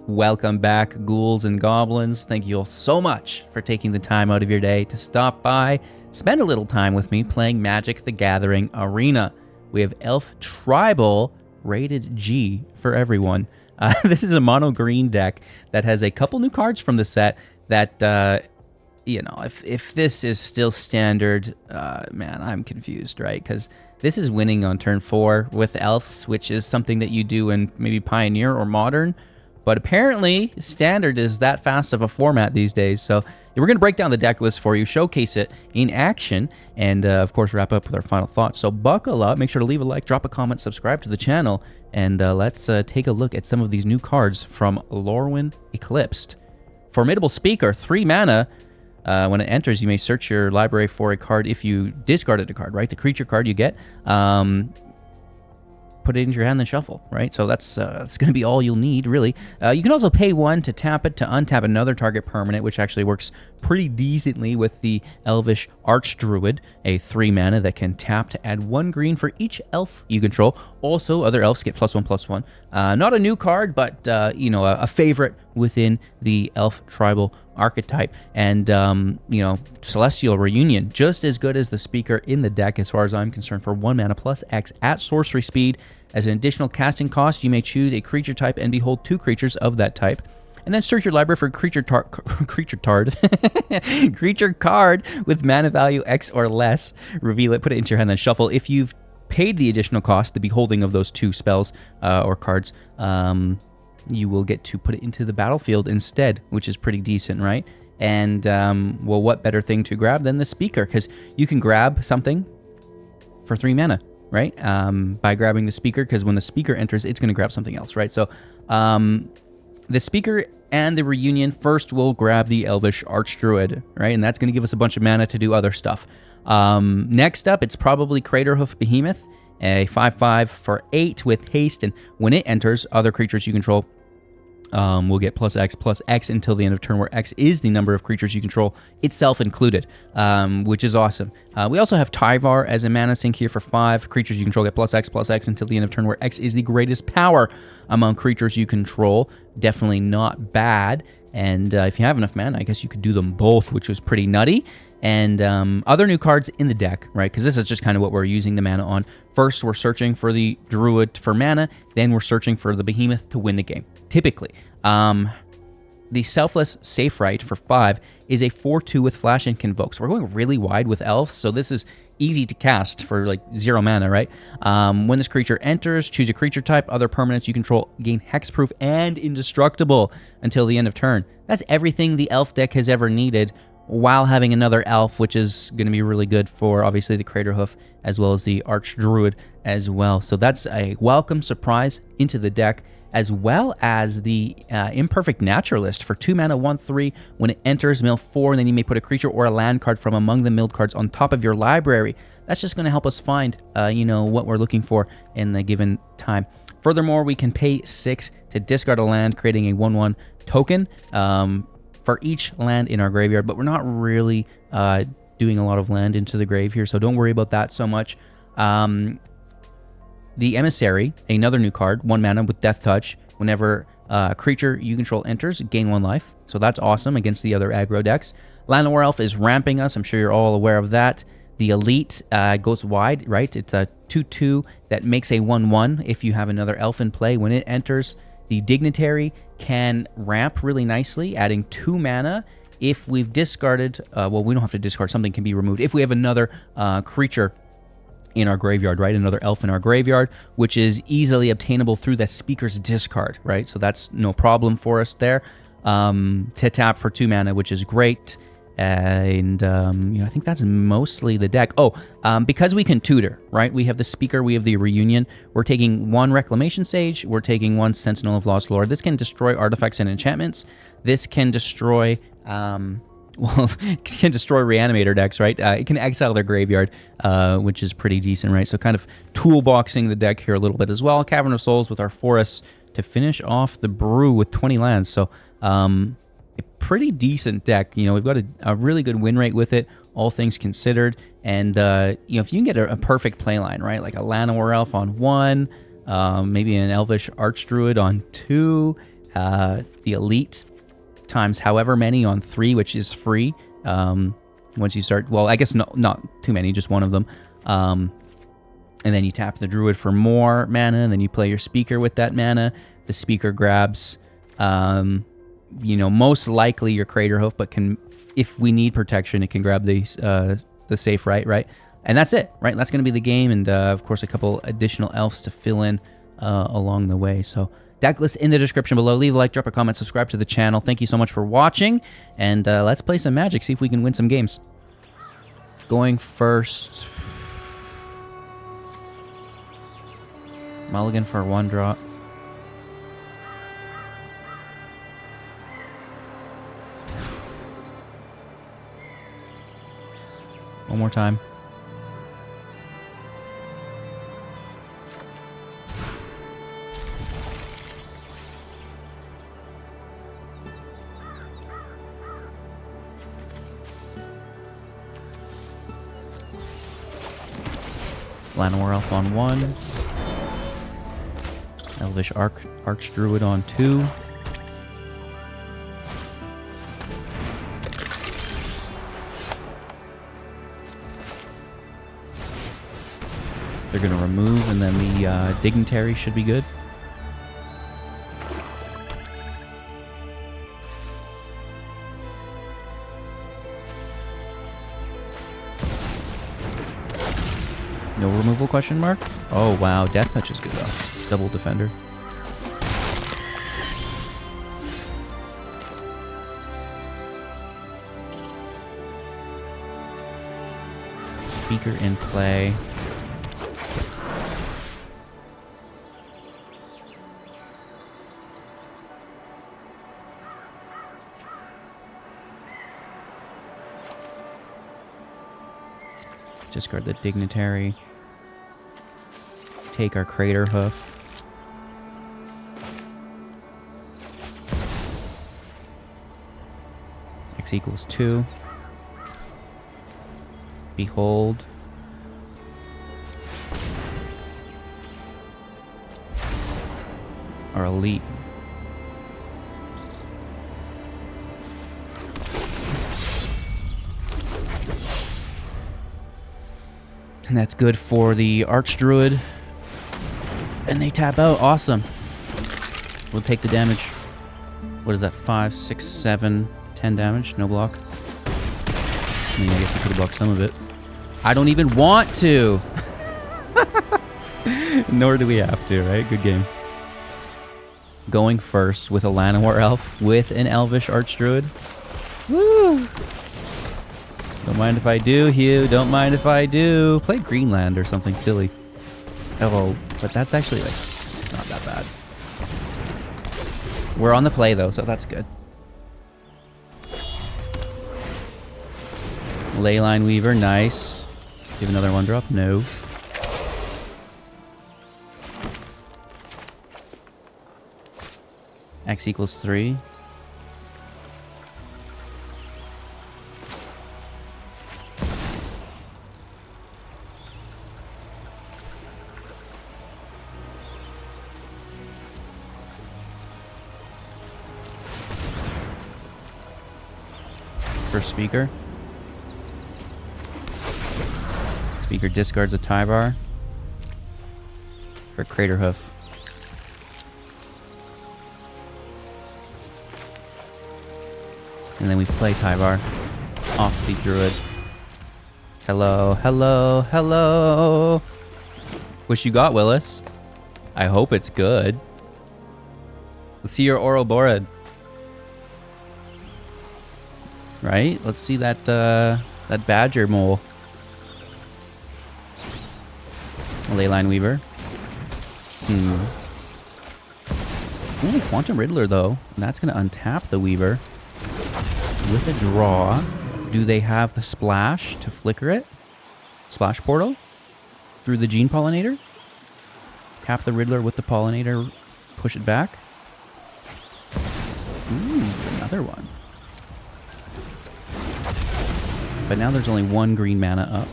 Welcome back, ghouls and goblins. Thank you all so much for taking the time out of your day to stop by, spend a little time with me playing Magic the Gathering Arena. We have Elf Tribal rated G for everyone. This is a mono green deck that has a couple new cards from the set that, if this is still standard, man, I'm confused, right? Because this is winning on turn 4 with Elves, which is something that you do in maybe Pioneer or Modern. But apparently, Standard is that fast of a format these days. So we're going to break down the deck list for you, showcase it in action, and of course, wrap up with our final thoughts. So buckle up, make sure to leave a like, drop a comment, subscribe to the channel, and let's take a look at some of these new cards from Lorwyn Eclipsed. Formidable Speaker, 3 mana. When it enters, you may search your library for a card if you discarded a card, right? The creature card you get. Put it into your hand and shuffle, right? So that's going to be all you'll need, really. You can also pay 1 to tap it to untap another target permanent, which actually works pretty decently with the Elvish Archdruid, a 3 mana that can tap to add 1 green for each elf you control. Also, other elves get +1/+1. Not a new card, but a favorite within the elf tribal archetype. And Celestial Reunion, just as good as the Speaker in the deck as far as I'm concerned, for 1 mana +X at sorcery speed. As an additional casting cost, you may choose a creature type and behold 2 creatures of that type. And then search your library for creature card with mana value X or less. Reveal it, put it into your hand, then shuffle. If you've paid the additional cost, the beholding of those 2 spells or cards, you will get to put it into the battlefield instead, which is pretty decent, right? And, well, what better thing to grab than the Speaker? Because you can grab something for 3 mana, right? By grabbing the Speaker, because when the Speaker enters, it's going to grab something else, right? So, the Speaker and the Reunion first will grab the Elvish Archdruid, right? And that's going to give us a bunch of mana to do other stuff. Next up, it's probably Craterhoof Behemoth, a 5/5 for 8 with haste, and when it enters, other creatures you control will get +X until the end of turn, where X is the number of creatures you control, itself included, which is awesome. We also have Tyvar as a mana sink here for 5. Creatures you control get +X until the end of turn, where X is the greatest power among creatures you control. Definitely not bad. And if you have enough mana, I guess you could do them both, which was pretty nutty. And other new cards in the deck, right? Because this is just kind of what we're using the mana on. First, we're searching for the Druid for mana. Then we're searching for the Behemoth to win the game, typically. The Selfless Safewright for 5 is a 4/2 with Flash and Convoke. So we're going really wide with Elves, so this is easy to cast for like 0 mana, right? When this creature enters, choose a creature type. Other permanents you control gain hexproof and indestructible until the end of turn. That's everything the Elf deck has ever needed, while having another Elf, which is going to be really good for, obviously, the Craterhoof, as well as the Archdruid as well. So that's a welcome surprise into the deck, as well as the Imperfect Naturalist for 2 mana, 1/3. When it enters, mill 4, and then you may put a creature or a land card from among the milled cards on top of your library. That's just going to help us find, what we're looking for in the given time. Furthermore, we can pay 6 to discard a land, creating a 1/1 token for each land in our graveyard, but we're not really doing a lot of land into the grave here, so don't worry about that so much. The Emissary, another new card, 1 mana with Death Touch. Whenever a creature you control enters, gain 1 life. So that's awesome against the other aggro decks. Llanowar Elf is ramping us. I'm sure you're all aware of that. The Elite goes wide, right? It's a 2/2 that makes a 1/1 if you have another Elf in play. When it enters, the Dignitary can ramp really nicely, adding 2 mana. If we've discarded, we don't have to discard, something can be removed. If we have another creature in our graveyard, right? Another Elf in our graveyard, which is easily obtainable through the Speaker's discard, right? So that's no problem for us there. To tap for 2 mana, which is great. And I think that's mostly the deck. Because we can tutor, right? We have the Speaker, we have the Reunion. We're taking 1 Reclamation Sage. We're taking 1 Sentinel of Lost Lore. This can destroy artifacts and enchantments. This can destroy, it can destroy Reanimator decks, right? It can exile their graveyard, which is pretty decent, right? So kind of toolboxing the deck here a little bit as well. Cavern of Souls with our forests to finish off the brew with 20 lands. So, a pretty decent deck. We've got a really good win rate with it, all things considered. And, if you can get a perfect playline, right? Like a Llanowar Elf on 1, maybe an Elvish Archdruid on 2, The Elite times however many on 3, which is free. Once you start, well, I guess not too many, just one of them. And then you tap the Druid for more mana, and then you play your Speaker with that mana. The Speaker grabs, most likely your Craterhoof, but if we need protection, it can grab the Safewright, right? And that's it, right? That's going to be the game, and of course a couple additional elves to fill in along the way. So Decklist in the description below. Leave a like, drop a comment, subscribe to the channel. Thank you so much for watching, and let's play some Magic, see if we can win some games. Going first. Mulligan for 1 drop. One more time. Llanowar Elf on 1. Elvish Archdruid on 2. They're going to remove, and then the Dignitary should be good. No removal, question mark? Oh, wow. Death Touch is good, though. Double Defender. Speaker in play. Discard the Dignitary. Take our Craterhoof. X equals 2. Behold. Our Elite. And that's good for the Archdruid. And they tap out. Awesome. We'll take the damage. What is that? 5, 6, 7, 10 damage. No block. I mean, I guess we could have blocked some of it. I don't even want to. Nor do we have to, right? Good game. Going first with a Llanowar Elf with an Elvish Archdruid. Woo! Don't mind if I do, Hugh. Don't mind if I do. Play Greenland or something silly. Oh, but that's actually, like, not that bad. We're on the play, though, so that's good. Leyline Weaver, nice. Give another 1-drop? No. X equals 3. First Speaker. Speaker discards a Tyvar for Craterhoof. And then we play Tyvar off the Druid. Hello, hello, hello. What you got, Willis? I hope it's good. Let's see your Ouroboros. Right? Let's see that that Badger mole. Leyline Weaver. Ooh, Quantum Riddler, though. And that's going to untap the Weaver. With a draw. Do they have the Splash to flicker it? Splash Portal? Through the Gene Pollinator? Tap the Riddler with the Pollinator. Push it back. Ooh, another one. But now there's only 1 green mana up.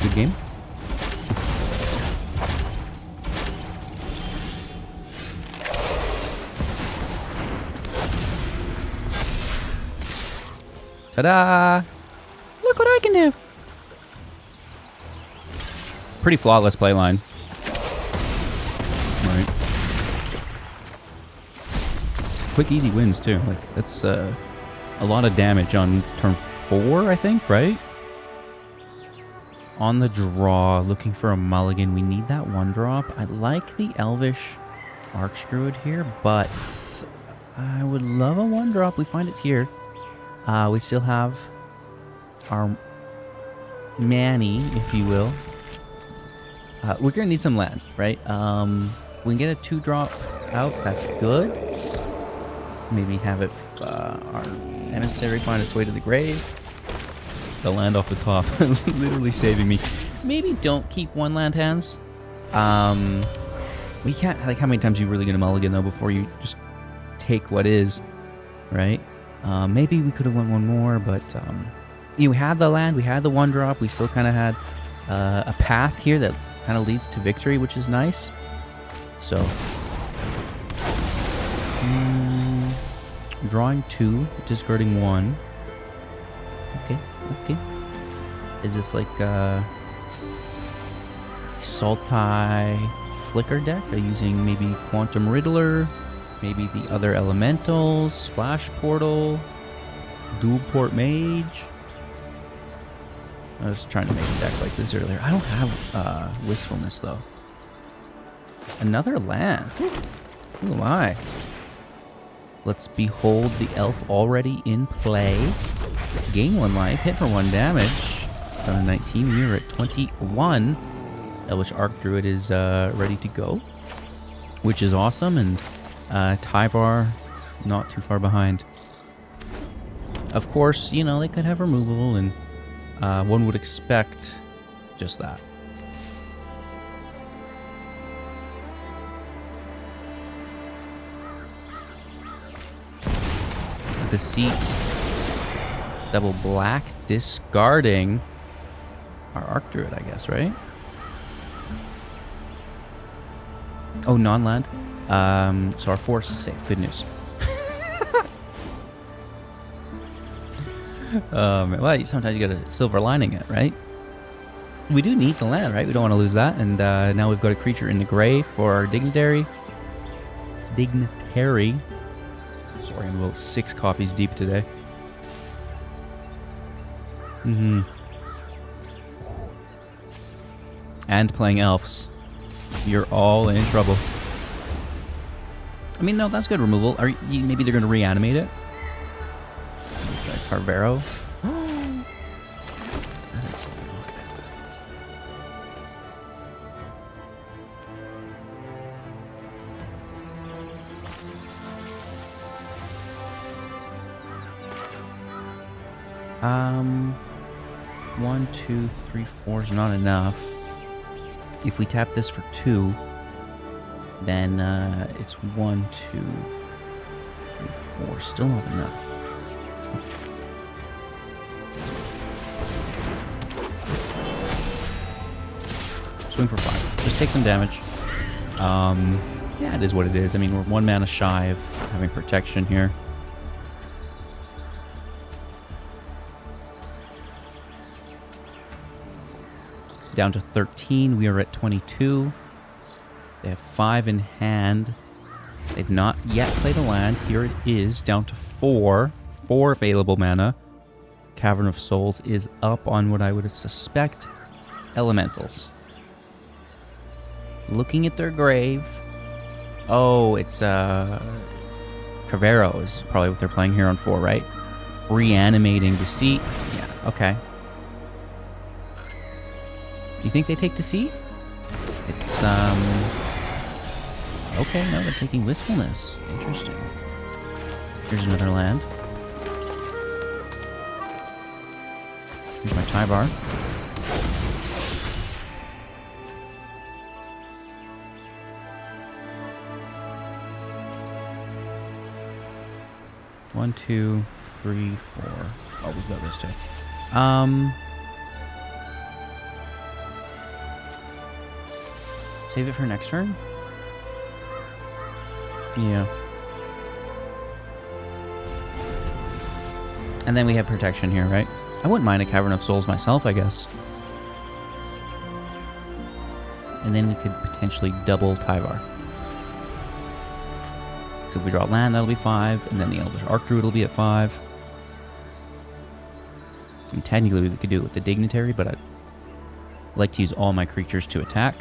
Good game. Ta-da! Look what I can do! Pretty flawless playline. Right. Quick, easy wins, too. Like, that's a lot of damage on turn 4, I think, right? On the draw, looking for a mulligan. We need that 1-drop. I like the Elvish Archdruid here, but I would love a 1-drop. We find it here. We still have our Manny, if you will. We're going to need some land, right? We can get a 2-drop out. That's good. Maybe have it, our Emissary find its way to the grave. The land off the top, literally saving me. Maybe don't keep 1 land hands. We can't, like, how many times are you really going to mulligan, though, before you just take what is, right? Maybe we could have won 1 more, but, you know, we had the land, we had the 1-drop, we still kind of had a path here that kind of leads to victory, which is nice. So, drawing 2, discarding 1. Okay, okay. Is this like Sultai Flicker deck? Are you using maybe Quantum Riddler? Maybe the other elementals? Splash Portal? Dual Port Mage? I was trying to make a deck like this earlier. I don't have Wistfulness though. Another land. Who am I? Let's behold the elf already in play. Gain 1 life, hit for 1 damage. 19, we are at 21. Elvish Archdruid is ready to go, which is awesome, and Tyvar not too far behind. Of course, you know, they could have removal, and one would expect just that. Deceit. Double black, discarding our Archdruid, I guess, right? Oh, non-land. So our forest is safe. Good news. Well, sometimes you got a silver lining it, right? We do need the land, right? We don't want to lose that. And now we've got a creature in the grave for our Dignitary. Sorry, I'm about 6 coffees deep today. And playing elves. You're all in trouble. I mean, no, that's good removal. Maybe they're going to reanimate it? Carvero. That is so good. 1, 2, 3, 4 is not enough. If we tap this for 2, then it's 1, 2, 3, 4. Still not enough. Swing for 5. Just take some damage. Yeah, it is what it is. I mean, we're 1 mana shy of having protection here. Down to 13. We are at 22. They have 5 in hand. They've not yet played a land. Here it is, down to 4. 4 available mana. Cavern of Souls is up on what I would suspect elementals. Looking at their grave. Oh, it's Carvero is probably what they're playing here on 4, right? Reanimating Deceit. Yeah, okay. You think they take Deceit? It's, okay, no, they're taking Wistfulness. Interesting. Here's another land. Here's my Tyvar. One, 2, 3, 4. Oh, we've got this too. Save it for next turn? Yeah. And then we have protection here, right? I wouldn't mind a Cavern of Souls myself, I guess. And then we could potentially double Tyvar. So if we draw land, that'll be 5, and then the Elvish Archdruid will be at 5. And technically we could do it with the Dignitary, but I'd like to use all my creatures to attack.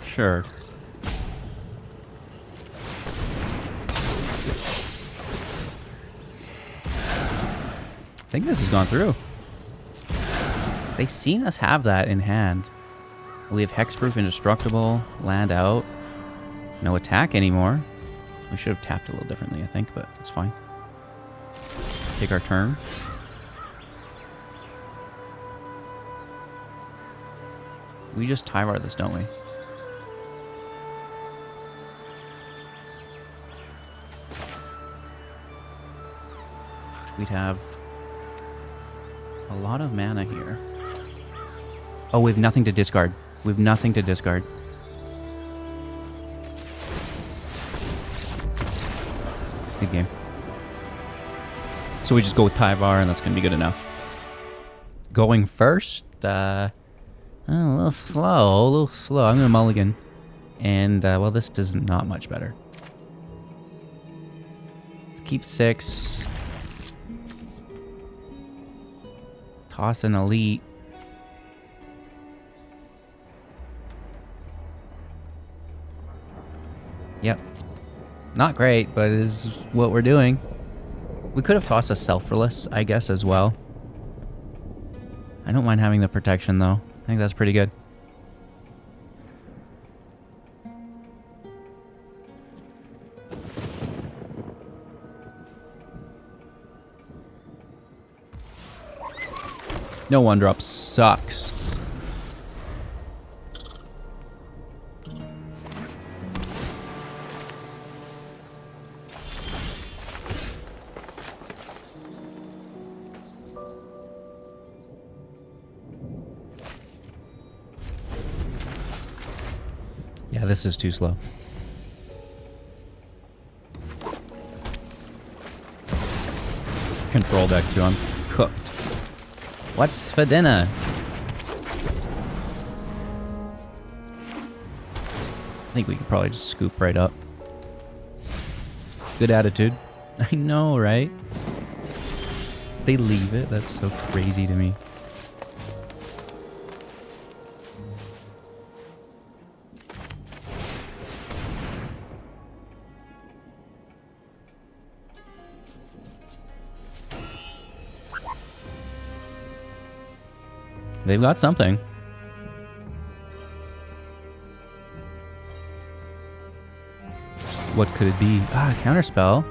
Sure. I think this has gone through. They seen us have that in hand. We have Hexproof, Indestructible, land out. No attack anymore. We should have tapped a little differently, I think, but that's fine. Take our turn. We just Tyvar this, don't we? We'd have a lot of mana here. Oh, we have nothing to discard. We have nothing to discard. Good game. So we just go with Tyvar, and that's going to be good enough. Going first, a little slow. I'm going to mulligan. And, well, this is not much better. Let's keep 6. Toss an elite. Yep. Not great, but it is what we're doing. We could have tossed a Selfless, I guess, as well. I don't mind having the protection, though. I think that's pretty good. No one drop sucks. Yeah, this is too slow. Control deck too, I'm cooked. What's for dinner? I think we could probably just scoop right up. Good attitude. I know, right? They leave it? That's so crazy to me. They've got something. What could it be? Ah, counterspell.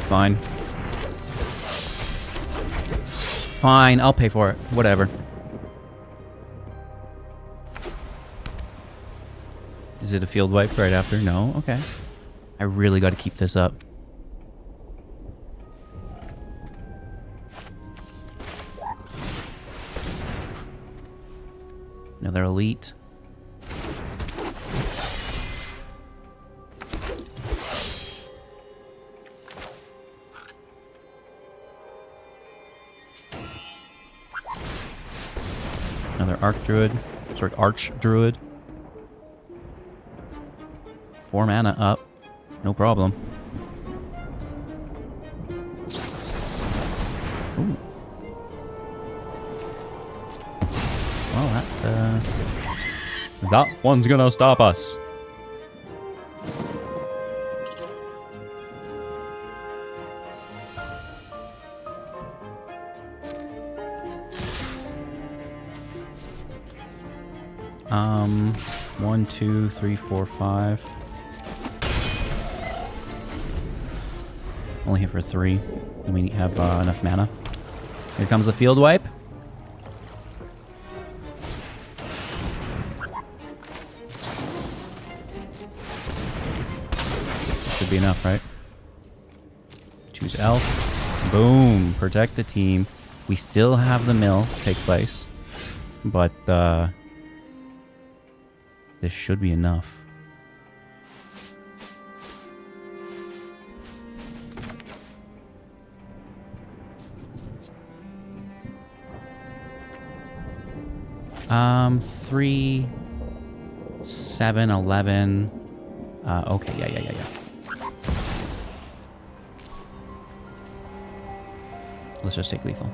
Fine. Fine, I'll pay for it. Whatever. Is it a field wipe right after? No? Okay. I really got to keep this up. Another elite. Another Archdruid. Sorry, Archdruid. 4 mana up. No problem. Ooh. Well, that one's gonna stop us. 1, 2, 3, 4, 5. Only hit for 3. And we have enough mana. Here comes the field wipe. Should be enough, right? Choose elf. Boom. Protect the team. We still have the mill take place. But this should be enough. Um, 3, 7, 11. Okay, yeah. Let's just take lethal.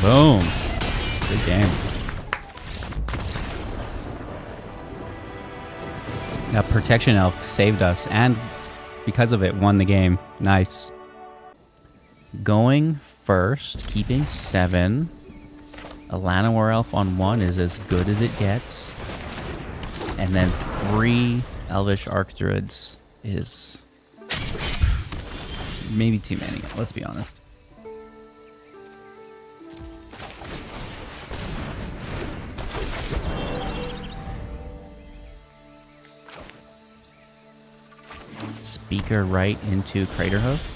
Boom. Good game. That protection elf saved us, and because of it, won the game. Nice. Going first, keeping 7. A Llanowar elf on 1 is as good as it gets. And then 3 Elvish Archdruids is maybe too many, let's be honest. Speaker right into Craterhoof.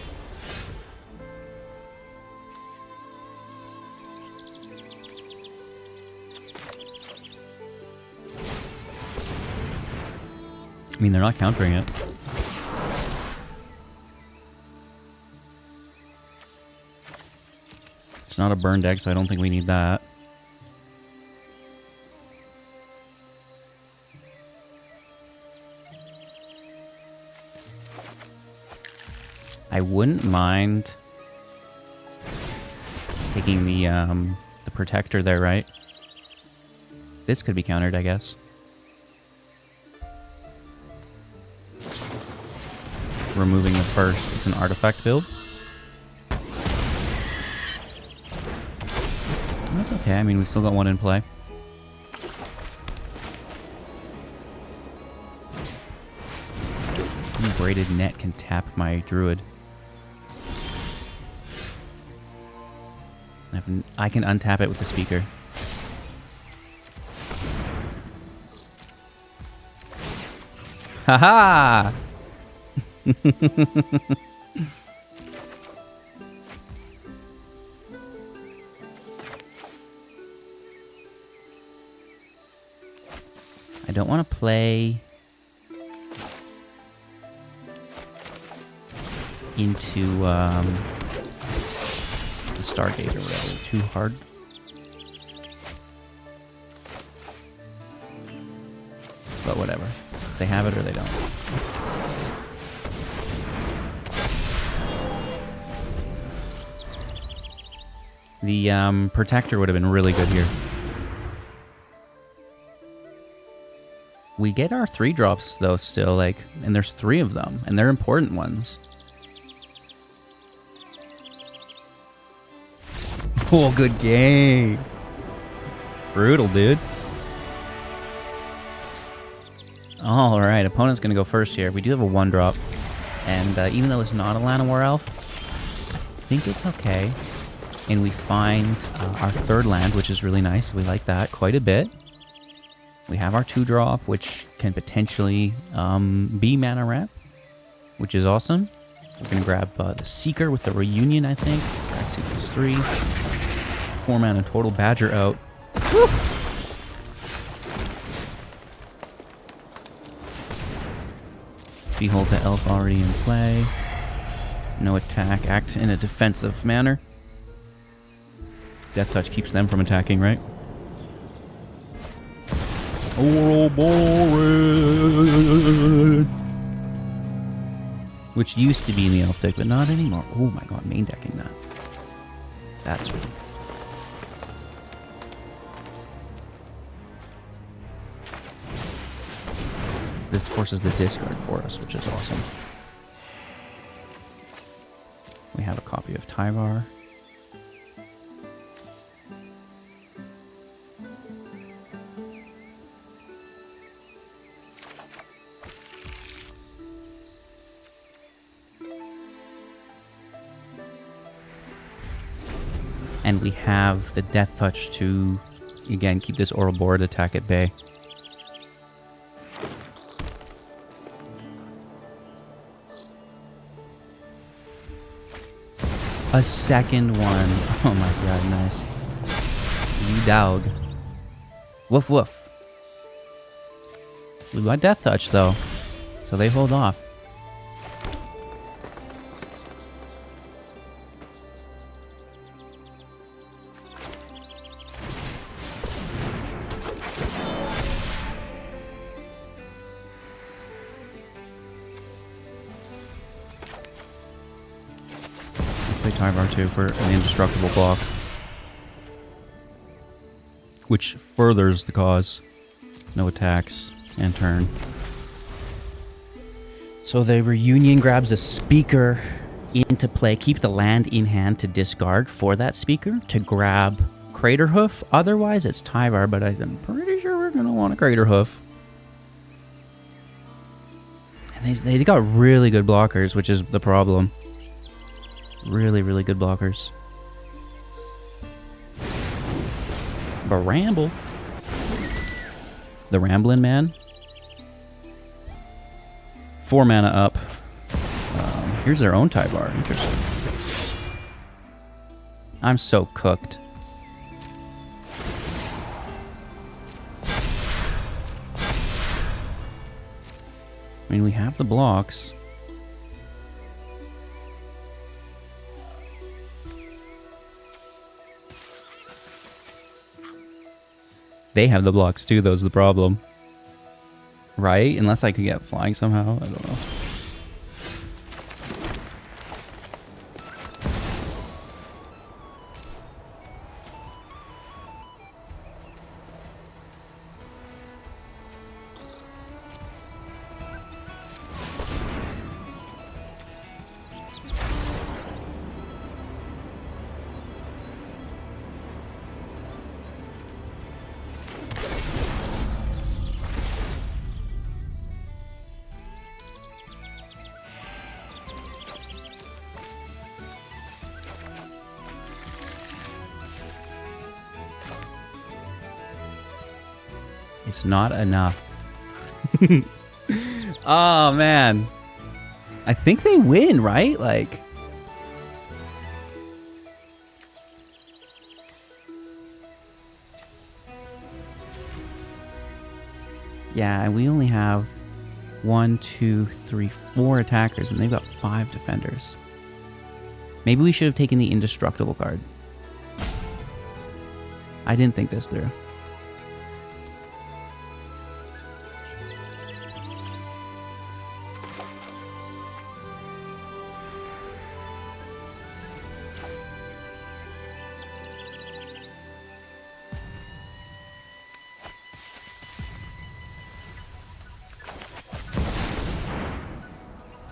I mean, they're not countering it. It's not a burn deck, so I don't think we need that. I wouldn't mind taking the protector there, right? This could be countered, I guess. Removing the first. It's an artifact build. That's okay. I mean, we've still got one in play. Braided Net can tap my druid. I can untap it with the speaker. Haha! I don't want to play into the Stargate or whatever too hard. But whatever. They have it or they don't. The protector would have been really good here. We get our 3-drops though still, like, and there's 3 of them, and they're important ones. Oh, good game. Brutal, dude. All right, opponent's going to go first here. We do have a 1-drop, and even though it's not a Llanowar Elf, I think it's okay. And we find our 3rd land, which is really nice. We like that quite a bit. We have our 2-drop, which can potentially be mana ramp, which is awesome. We're going to grab the Seeker with the Reunion, I think. X equals 3. 4 mana total. Badger out. Woo! Behold the Elf already in play. No attack. Act in a defensive manner. Death Touch keeps them from attacking, right? Ouroboros! Which used to be in the Elf deck, but not anymore. Oh my god, main decking that. That's really good. this forces the discard for us, which is awesome. We have a copy of Tyvar. And we have the Death Touch to, again, keep this Ouroboros attack at bay. A second one. Oh my god, nice. You dog. Woof woof. We got Death Touch though, so they hold off. Tyvar too for an indestructible block, which furthers the cause. No attacks and turn. So the Reunion grabs a Speaker into play. Keep the land in hand to discard for that Speaker to grab Craterhoof. Otherwise, it's Tyvar, but I'm pretty sure we're gonna want a Craterhoof. And they got really good blockers, which is the problem. Really, really good blockers. Baramble. The Ramblin' Man. 4 mana up. Here's their own Tyvar. Interesting. I'm so cooked. I mean, we have the blocks. They have the blocks too, though, is the problem. Right? Unless I could get flying somehow. I don't know. It's not enough. Oh, man. I think they win, right? Like... Yeah, and we only have 1, 2, 3, 4 attackers, and they've got 5 defenders. Maybe we should have taken the indestructible card. I didn't think this through.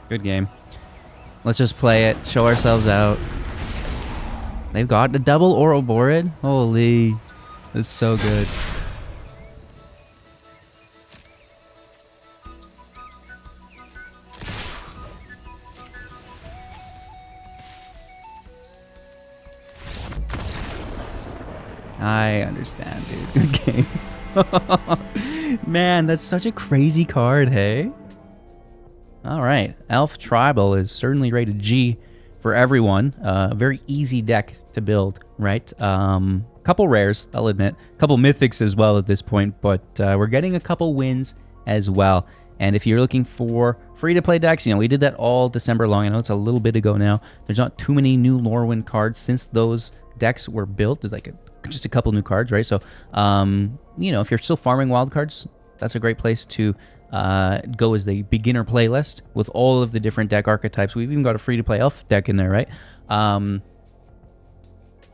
Good game. Let's just play it, show ourselves out. They've got the double Ouroboros. Holy. That's so good. I understand, dude. Good game. Man, that's such a crazy card, hey? All right, Elf Tribal is certainly rated G for everyone. Very easy deck to build, right? Couple rares, I'll admit. Couple mythics as well at this point, but we're getting a couple wins as well. And if you're looking for free-to-play decks, you know, we did that all December long. I know it's a little bit ago now. There's not too many new Lorwyn cards since those decks were built. There's like just a couple new cards, right? So, you know, if you're still farming wild cards, that's a great place to go as the beginner playlist with all of the different deck archetypes. We've even got a free-to-play elf deck in there, right? And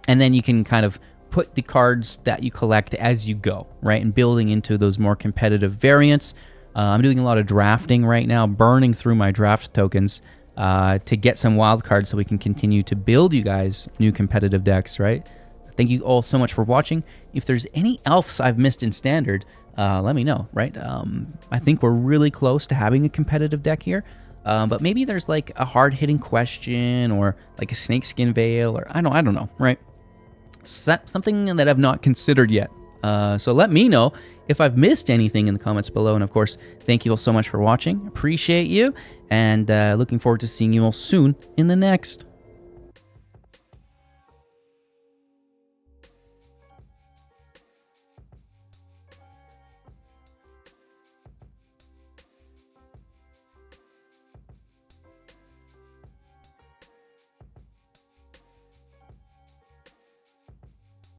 then you can kind of put the cards that you collect as you go, right? And building into those more competitive variants. I'm doing a lot of drafting right now, burning through my draft tokens to get some wild cards so we can continue to build you guys new competitive decks, right? Thank you all so much for watching. If there's any elves I've missed in Standard, let me know, right? I think we're really close to having a competitive deck here. But maybe there's like a hard-hitting question or like a snakeskin veil or I don't know, right? Something that I've not considered yet. So let me know if I've missed anything in the comments below. And of course, thank you all so much for watching. Appreciate you. And looking forward to seeing you all soon in the next.